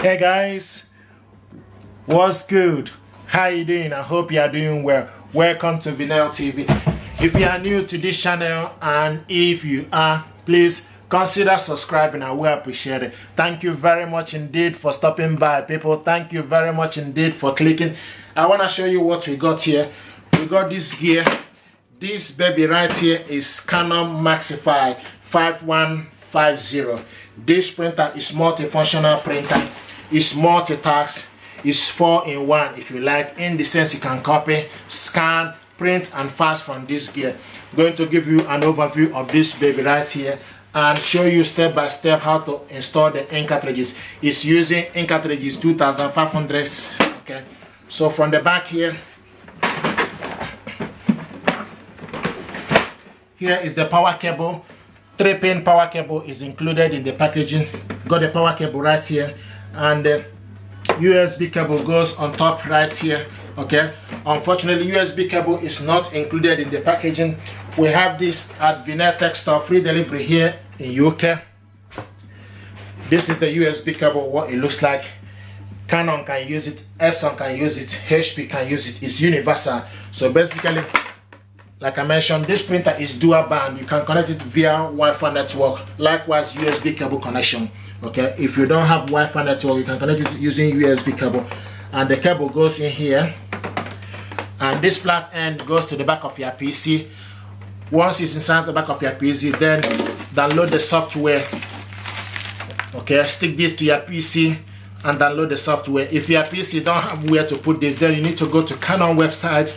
Hey guys, what's good? How you doing? I hope you are doing well. Welcome to Vinyl TV. If you are new to this channel, and if you are, please consider subscribing. I will appreciate it. Thank you very much indeed for stopping by, people. Thank you very much indeed for clicking. I want to show you what we got here. We got this gear. This baby right here is Canon MAXIFY 5150. This printer is multifunctional printer. It's multitask. It's 4-in-1 if you like, in the sense you can copy, scan, print and fax from this gear. I'm going to give you an overview of this baby right here and show you step by step how to install the ink cartridges. It's using ink cartridges 2500. Okay, so from the back here is the power cable. 3-pin power cable is included in the packaging. Got the power cable right here, and the USB cable goes on top right here. Okay, unfortunately USB cable is not included in the packaging. We have this at Vinyl Tech Store, free delivery here in UK. This is the USB cable, what it looks like. Canon can use it, Epson can use it, HP can use it. It's universal. So basically, like I mentioned, this printer is dual band. You can connect it via Wi-Fi network. Likewise, USB cable connection. Okay, if you don't have Wi-Fi network, you can connect it using USB cable. And the cable goes in here. And this flat end goes to the back of your PC. Once it's inside the back of your PC, then download the software. Okay, stick this to your PC and download the software. If your PC don't have where to put this, then you need to go to Canon website,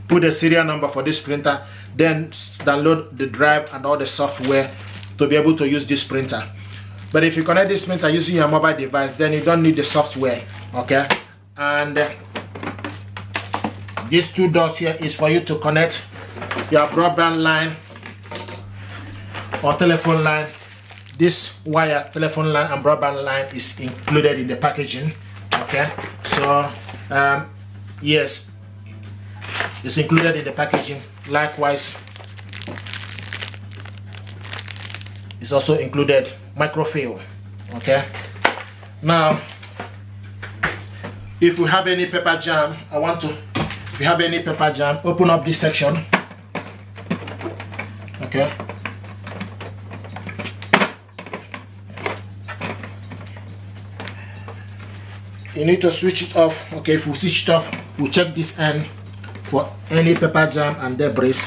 put the serial number for this printer, then download the drive and all the software to be able to use this printer. But if you connect this printer using your mobile device, then you don't need the software. Okay, and these two dots here is for you to connect your broadband line or telephone line. This wire, telephone line and broadband line, is included in the packaging. Okay, so yes, it's included in the packaging. Likewise, it's also included microfill. Okay, now if we have any paper jam, if you have any paper jam, open up this section. Okay, you need to switch it off. Okay, if we switch it off, we'll check this end for any paper jam and debris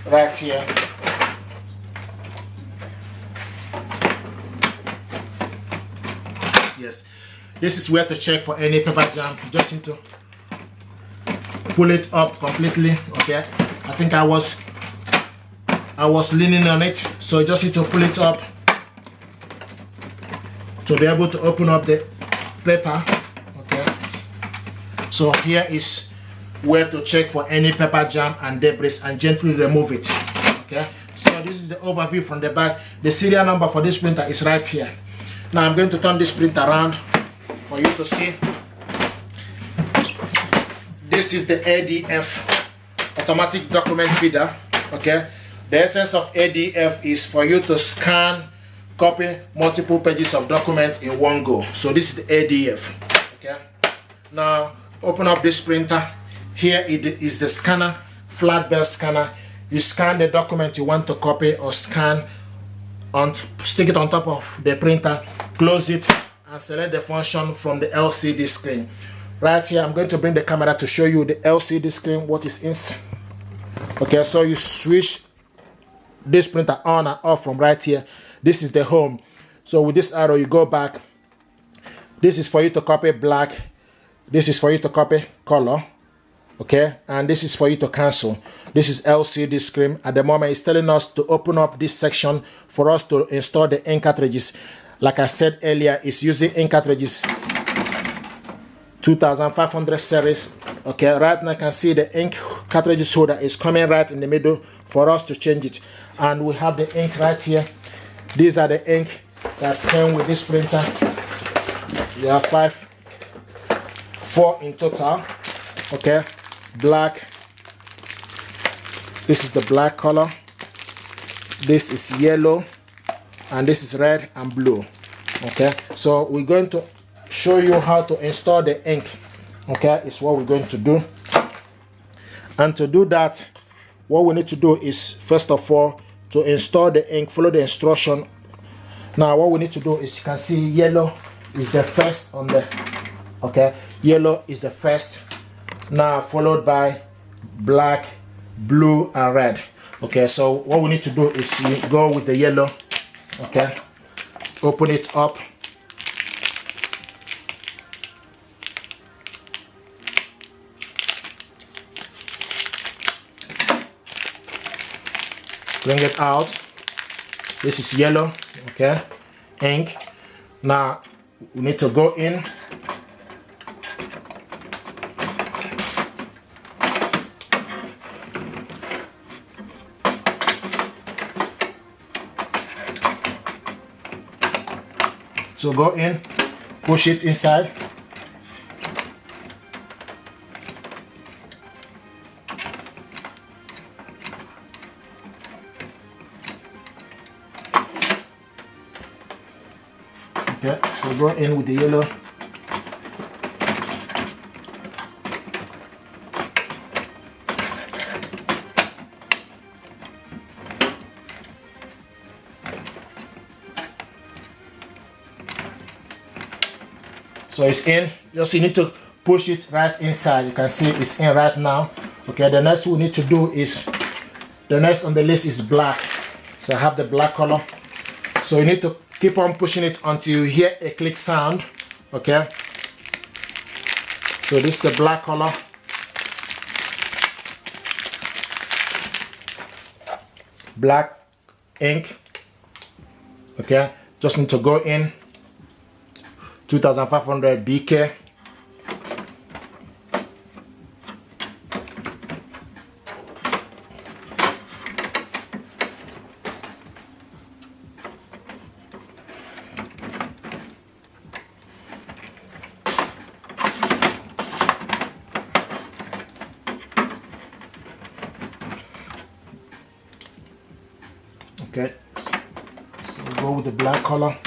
right here. Yes, this is where to check for any paper jam. You just need to pull it up completely. Okay, I think I was leaning on it, so you just need to pull it up to be able to open up the paper. Okay, so here is where to check for any paper jam and debris and gently remove it. Okay, so this is the overview from the back. The serial number for this printer is right here. Now I'm going to turn this printer around for you to see. This is the ADF, automatic document feeder. Okay, the essence of ADF is for you to scan, copy multiple pages of documents in one go. So this is the ADF. Okay, now open up this printer. Here it is the scanner, flat bed scanner. You scan the document you want to copy or scan, and stick it on top of the printer, close it and select the function from the LCD screen. Right here, I'm going to bring the camera to show you the LCD screen, what is in. Okay, so you switch this printer on and off from right here. This is the home. So with this arrow, you go back. This is for you to copy black. This is for you to copy color. Okay, and this is for you to cancel. This is LCD screen. At the moment, it's telling us to open up this section for us to install the ink cartridges. Like I said earlier, it's using ink cartridges 2500 series. Okay, right now I can see the ink cartridges holder is coming right in the middle for us to change it. And we have the ink right here. These are the ink that came with this printer. You have 4 in total. Okay, black. This is the black color. This is yellow, and this is red and blue. Okay, so we're going to show you how to install the ink. Okay, it's what we're going to do. And to do that, what we need to do is, first of all, to install the ink, follow the instruction. Now what we need to do is, you can see yellow is the first on the, okay, yellow is the first, now followed by black, blue and red. Okay, so what we need to do is you go with the yellow. Okay, open it up. Bring it out. This is yellow, okay, ink. Now we need to go in. So go in, push it inside. Okay, so go in with the yellow. So it's in. Just you need to push it right inside. You can see it's in right now. Okay, the next we need to do is, the next on the list is black. So I have the black color. So you need to keep on pushing it until you hear a click sound. Okay, so this is the black color. Black ink. Okay, just need to go in 2500 BK. Okay, so go with the black color.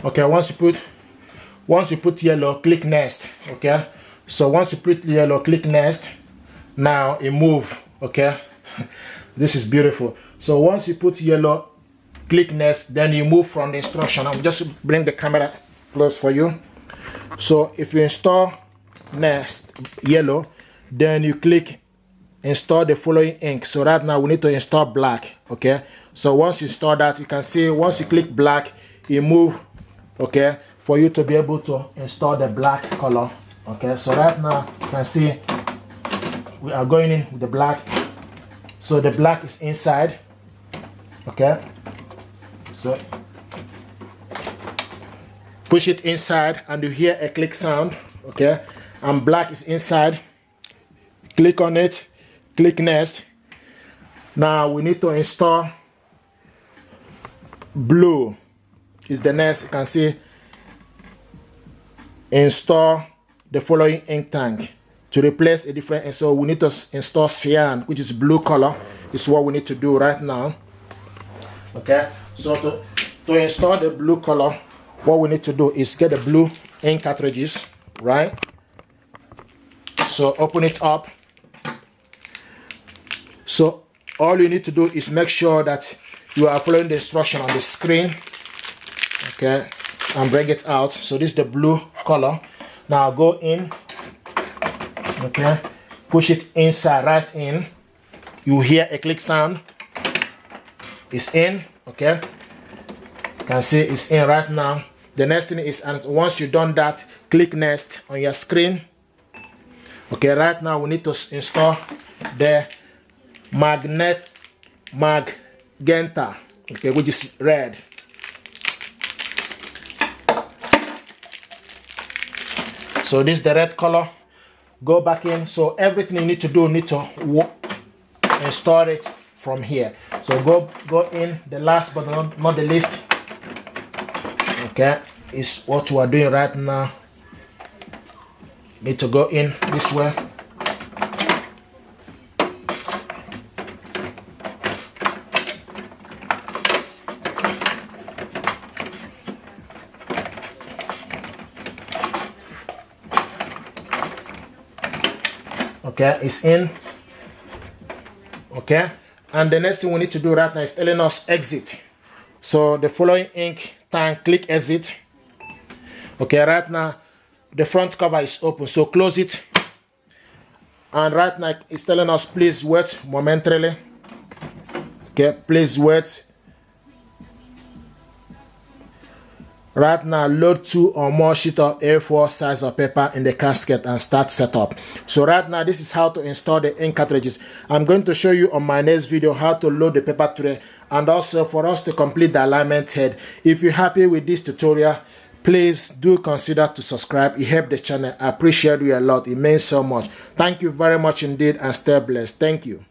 Okay, once you put yellow, click next. Okay, so once you put yellow, click next. Now it move. Okay, this is beautiful. So once you put yellow, click next, then you move from the instruction. I'll just bring the camera close for you. So if you install next yellow, then you click install the following ink. So right now we need to install black. Okay, so once you install that, you can see once you click black, it move. Okay, for you to be able to install the black color. Okay, so right now you can see we are going in with the black. So the black is inside. Okay, so push it inside and you hear a click sound. Okay, and black is inside. Click on it, click next. Now we need to install blue is the next. You can see install the following ink tank to replace a different, and so we need to install cyan, which is blue color. Is what we need to do right now. Okay, so to install the blue color, what we need to do is get the blue ink cartridges, right? So open it up. So all you need to do is make sure that you are following the instruction on the screen. Okay, and bring it out. So this is the blue color. Now go in. Okay, push it inside, right in. You hear a click sound. It's in. Okay, you can see it's in right now. The next thing is, and once you've done that, click next on your screen. Okay, right now we need to install the magenta, okay, which is red. So this is the red color. Go back in. So everything you need to do, need to install it from here. So go in. The last but not the least, okay, is what we are doing right now. Need to go in this way. Okay, it's in. Okay, and the next thing we need to do right now is telling us exit. So the following ink tank, click exit. Okay, right now the front cover is open, so close it. And right now it's telling us please wait momentarily. Okay, please wait. Right now, load 2 or more sheets of A4 size of paper in the casket and start setup. So right now, this is how to install the ink cartridges. I'm going to show you on my next video how to load the paper tray and also for us to complete the alignment head. If you're happy with this tutorial, please do consider to subscribe. It helps the channel. I appreciate you a lot. It means so much. Thank you very much indeed and stay blessed. Thank you.